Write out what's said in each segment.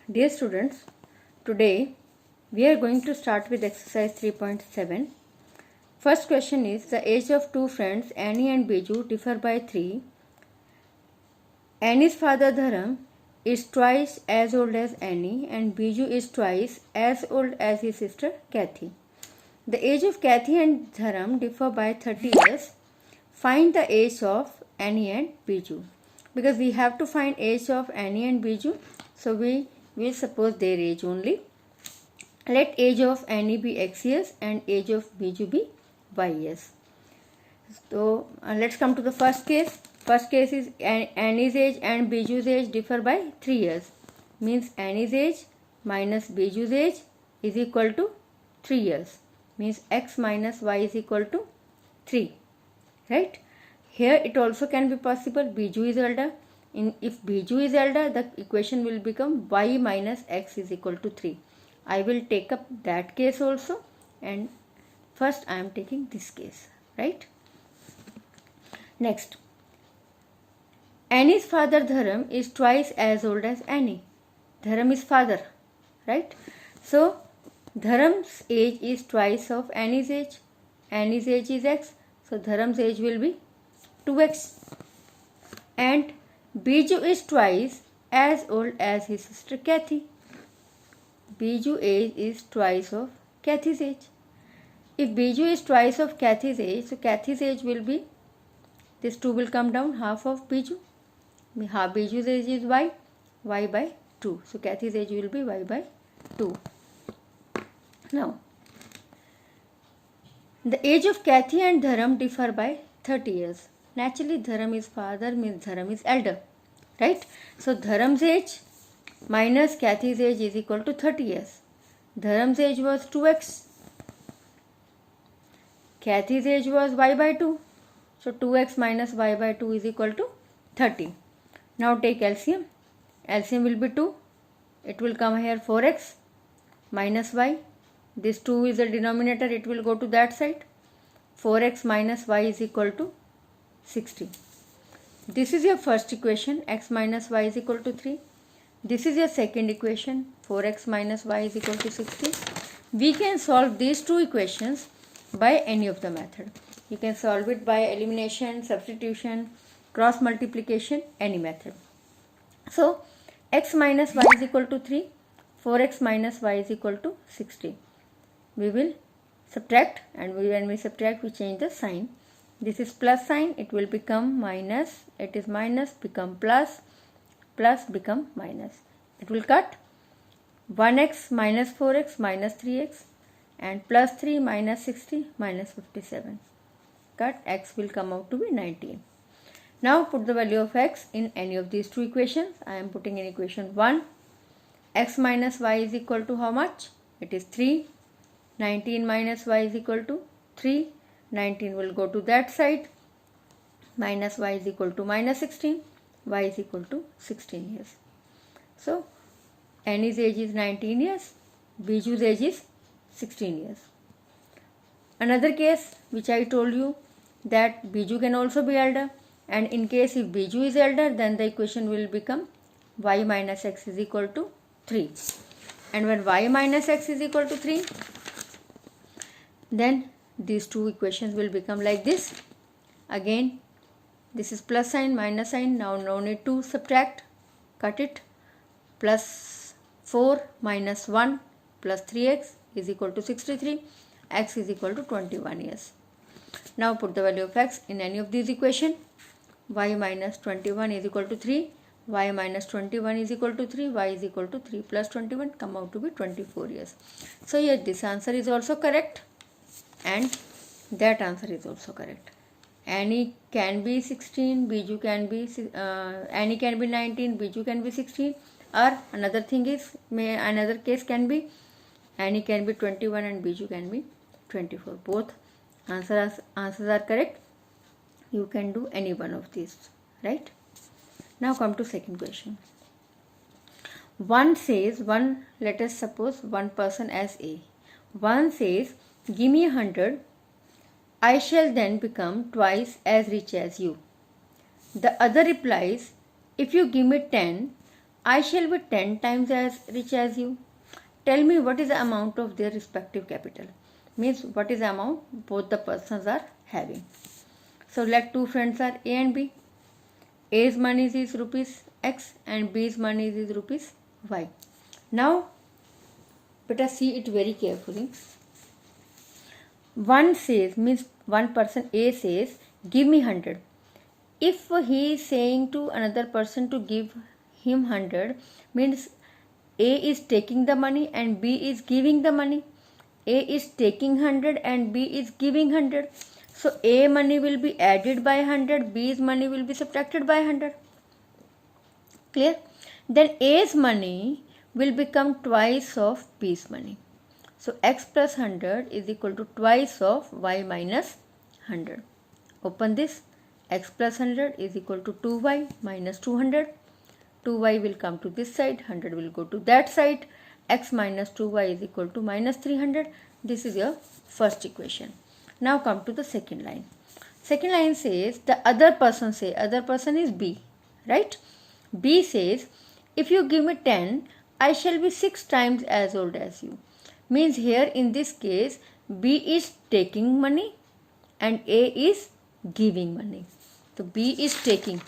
Dear students, today we are going to start with exercise 3.7. First question is, the age of two friends Annie and Biju differ by 3. Annie's father Dharam is twice as old as Annie and Biju is twice as old as his sister Kathy. The age of Kathy and Dharam differ by 30 years. Find the age of Annie and Biju. Because we have to find age of Annie and Biju, so we will suppose their age only. Let age of Annie be x years and age of Biju be y years. So let's come to the first case. First case is Annie's age and Biju's age differ by 3 years. Means Annie's age minus Biju's age is equal to 3 years. Means x minus y is equal to 3. Right? Here it also can be possible Biju is elder. If Biju is elder, the equation will become y minus x is equal to 3. I will take up that case also, and first I am taking this case. Right? Next. Annie's father Dharam is twice as old as Annie. Dharam is father. Right? So, Dharam's age is twice of Annie's age. Annie's age is x. So, Dharam's age will be 2x. And Biju is twice as old as his sister Kathy. Biju age is twice of Kathy's age. If Biju is twice of Kathy's age, so Kathy's age will be, this 2 will come down, half of Biju. Half Biju's age is y by 2. So Kathy's age will be y by 2. Now, the age of Kathy and Dharam differ by 30 years. Naturally, Dharam is father, means Dharam is elder. Right? So, Dharam's age minus Kathy's age is equal to 30 years. Dharam's age was 2x. Kathy's age was y by 2. So, 2x minus y by 2 is equal to 30. Now, take LCM. LCM will be 2. It will come here 4x minus y. This 2 is the denominator. It will go to that side. 4x minus y is equal to 60. This is your first equation, x minus y is equal to 3. This is your second equation, 4x minus y is equal to 60. We can solve these two equations by any of the method. You can solve it by elimination, substitution, cross multiplication, any method. So, x minus y is equal to 3, 4x minus y is equal to 60. We will subtract, and when we subtract, we change the sign. This is plus sign, it will become minus, it is minus, become plus, plus become minus. It will cut 1x minus 4x minus 3x and plus 3 minus 60 minus 57. Cut, x will come out to be 19. Now put the value of x in any of these two equations. I am putting in equation 1. X minus y is equal to how much? It is 3. 19 minus y is equal to 3. 19 will go to that side. Minus y is equal to minus 16. Y is equal to 16 years. So, Annie's age is 19 years. Biju's age is 16 years. Another case which I told you, that Biju can also be elder. And in case if Biju is elder, then the equation will become y minus x is equal to 3. And when y minus x is equal to 3, then these two equations will become like this. Again, this is plus sign, minus sign. Now no need to subtract. Cut it. Plus 4 minus 1 plus 3x is equal to 63. X is equal to 21 years. Now put the value of x in any of these equations. Y minus 21 is equal to 3. Y minus 21 is equal to 3. Y is equal to 3 plus 21, come out to be 24 years. So yes, this answer is also correct. And that answer is also correct. Annie can be 16, Biju can be, Annie can be 19, Biju can be 16. Or another thing is, another case can be, Annie can be 21 and Biju can be 24. Both answers are correct. You can do any one of these, right? Now come to second question. One says, let us suppose one person as A. One says, give me 100, I shall then become twice as rich as you. The other replies, if you give me 10, I shall be 10 times as rich as you. Tell me what is the amount of their respective capital. Means what is the amount both the persons are having. So let two friends are A and B. A's money is rupees X and B's money is rupees Y. Now, better see it very carefully. One says, means one person A says, give me 100. If he is saying to another person to give him 100, means A is taking the money and B is giving the money. A is taking 100 and B is giving 100. So A money will be added by 100, B's money will be subtracted by 100. Clear? Then A's money will become twice of B's money. So X plus 100 is equal to twice of Y minus 100. Open this. X plus 100 is equal to 2Y minus 200. 2Y will come to this side, 100 will go to that side. X minus 2Y is equal to minus 300. This is your first equation. Now come to the second line. Second line says the other person is B, right? B says, if you give me 10, I shall be 6 times as old as you. Means here in this case, B is taking money and A is giving money. So B is taking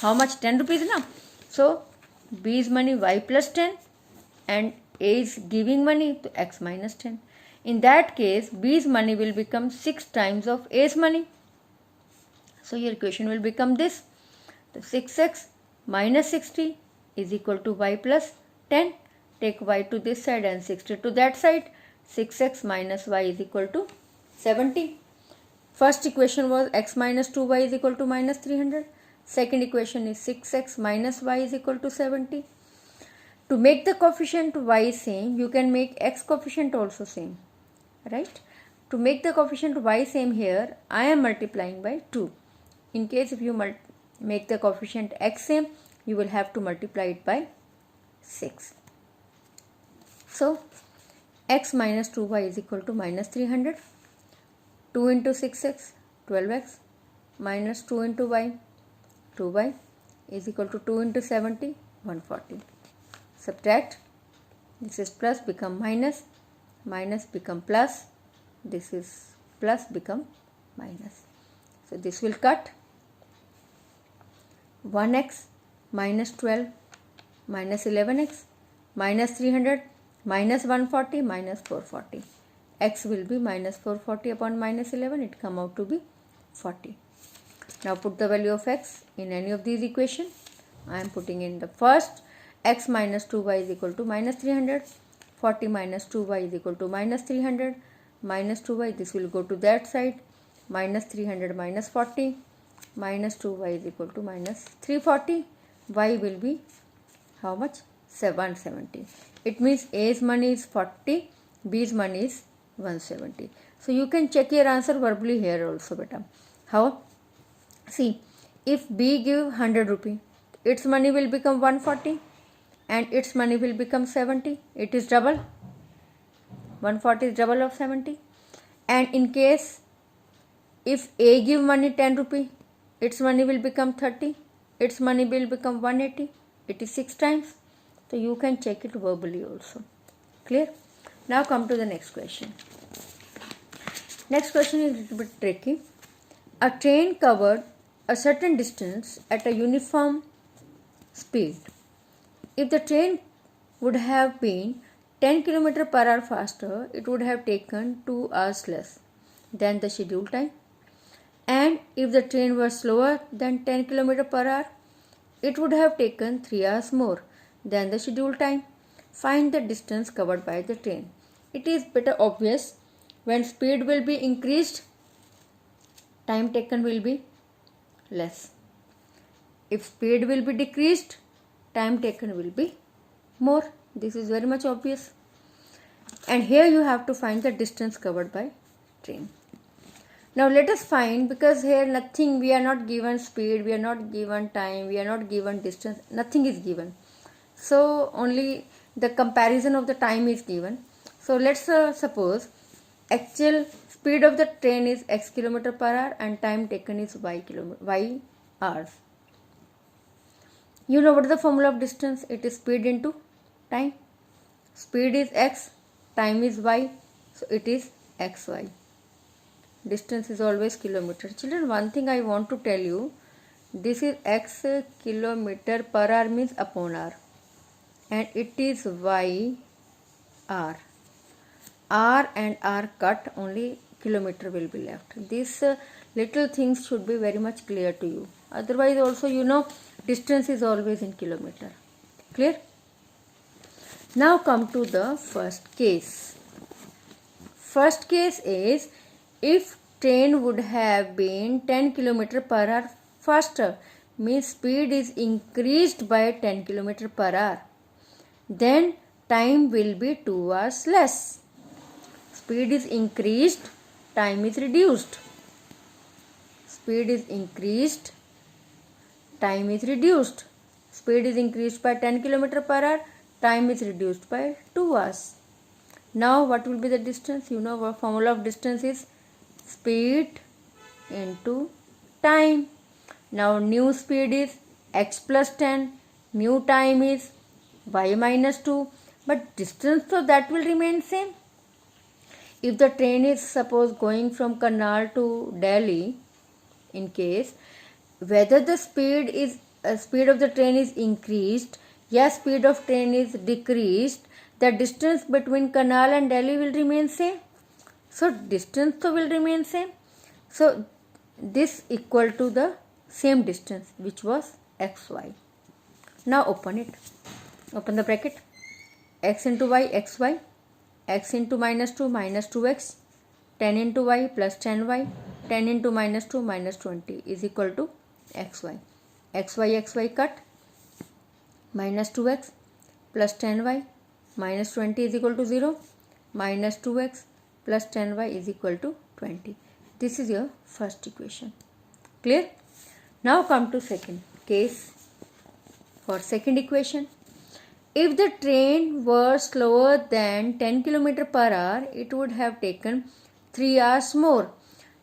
how much? 10 rupees now. So B's money Y plus 10 and A is giving money to X minus 10. In that case, B's money will become 6 times of A's money. So your equation will become this. The 6x minus 60 is equal to Y plus 10. Take Y to this side and 60 to that side. 6x minus Y is equal to 70. First equation was X minus 2Y is equal to minus 300. Second equation is 6x minus Y is equal to 70. To make the coefficient Y same, you can make X coefficient also same. Right? To make the coefficient Y same here, I am multiplying by 2. In case if you make the coefficient X same, you will have to multiply it by 6. So, X minus 2Y is equal to minus 300. 2 into 6x, 12x, minus 2 into y, 2y is equal to 2 into 70, 140. Subtract, this is plus become minus, minus become plus, this is plus become minus. So this will cut. 1x minus 12 minus 11x minus 300 minus 140 minus 440. X will be minus 440 upon minus 11, it come out to be 40. Now put the value of X in any of these equations. I am putting in the first. X minus 2Y is equal to minus 300. 40 minus 2Y is equal to minus 300. Minus 2Y, this will go to that side. Minus 300 minus 40. Minus 2Y is equal to minus 340. Y will be how much? 770. It means A's money is 40. B's money is 170. So you can check your answer verbally here also, beta. How? See, if B give 100 rupee, its money will become 140 and its money will become 70. It is double. 140 is double of 70. And in case if A give money 10 rupee, its money will become 30. Its money will become 180. It is 6 times. So you can check it verbally also. Clear? Now come to the next question. Next question is a little bit tricky. A train covered a certain distance at a uniform speed. If the train would have been 10 km per hour faster, it would have taken 2 hours less than the scheduled time. And if the train was slower than 10 km per hour, it would have taken 3 hours more than the scheduled time. Find the distance covered by the train. It is better obvious. When speed will be increased, time taken will be less. If speed will be decreased, time taken will be more. This is very much obvious. And here you have to find the distance covered by train. Now let us find, because here nothing, we are not given speed, we are not given time, we are not given distance, nothing is given. So only the comparison of the time is given. So let's suppose actual speed of the train is x km per hour and time taken is y hours. You know what is the formula of distance? It is speed into time. Speed is x, time is y, so it is xy. Distance is always kilometer. Children, one thing I want to tell you, this is x kilometer per hour means upon hour, and it is y r. R and R cut, only kilometer will be left. These little things should be very much clear to you. Otherwise also you know distance is always in kilometer. Clear? Now come to the first case. First case is if train would have been 10 km per hour faster, means speed is increased by 10 km per hour, then time will be 2 hours less. Speed is increased, time is reduced. Speed is increased, time is reduced. Speed is increased by 10 km per hour, time is reduced by 2 hours. Now what will be the distance? You know what formula of distance is speed into time. Now new speed is x plus 10, new time is y minus 2, but distance so that will remain same. If the train is suppose going from Karnal to Delhi, in case whether the speed of the train is increased, yes, speed of train is decreased, the distance between Karnal and Delhi will remain same. So distance so will remain same. So this equal to the same distance which was xy. Now open it. Open the bracket. X into y, xy. X into minus 2, minus 2x. 10 into y plus 10y. 10 into minus 2, minus 20 is equal to xy. Xy cut. Minus 2x plus 10y minus 20 is equal to 0. Minus 2x plus 10y is equal to 20. This is your first equation. Clear? Now come to second case. For second equation, if the train were slower than 10 km per hour, it would have taken 3 hours more.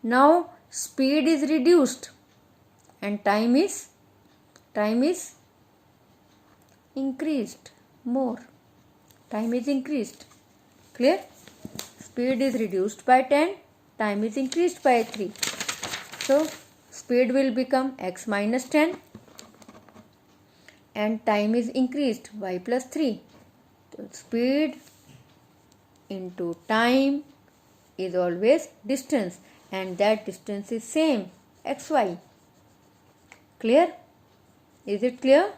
Now speed is reduced and time is increased more. Time is increased. Clear? Speed is reduced by 10, time is increased by 3. So speed will become x minus 10 and time is increased y plus 3. So speed into time is always distance, and that distance is same, xy. Clear? Is it clear?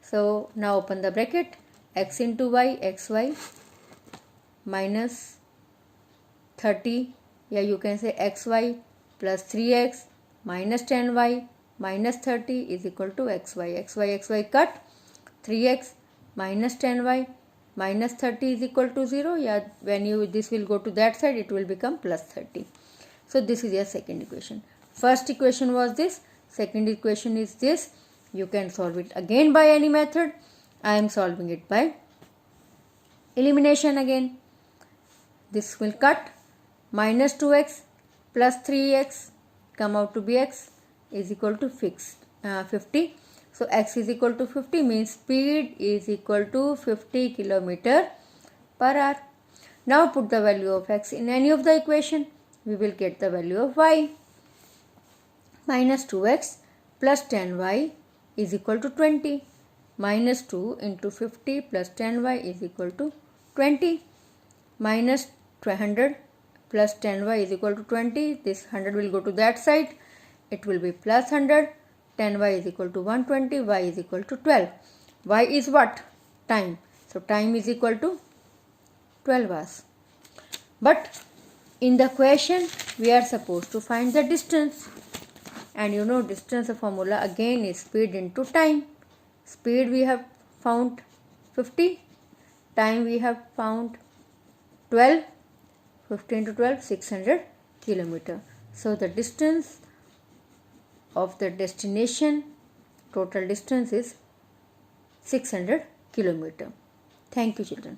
So now open the bracket. X into y, xy minus 30, yeah, you can say xy plus 3x minus 10y minus 30 is equal to xy. Xy cut. 3x minus 10y minus 30 is equal to 0. Yeah, when this will go to that side, it will become plus 30. So this is your second equation. First equation was this. Second equation is this. You can solve it again by any method. I am solving it by elimination again. This will cut. Minus 2x plus 3x come out to be x is equal to 50. So x is equal to 50 means speed is equal to 50 km per hour. Now put the value of x in any of the equation. We will get the value of y. Minus 2x plus 10y is equal to 20. Minus 2 into 50 plus 10y is equal to 20. Minus 100 plus 10y is equal to 20. This 100 will go to that side. It will be plus 100. 10y is equal to 120. Y is equal to 12. Y is what? Time. So time is equal to 12 hours. But in the question, we are supposed to find the distance. And you know distance formula again is speed into time. Speed we have found 50. Time we have found 12. 50 into 12, 600 km. So the distance of the destination, total distance is 600 km. Thank you, children.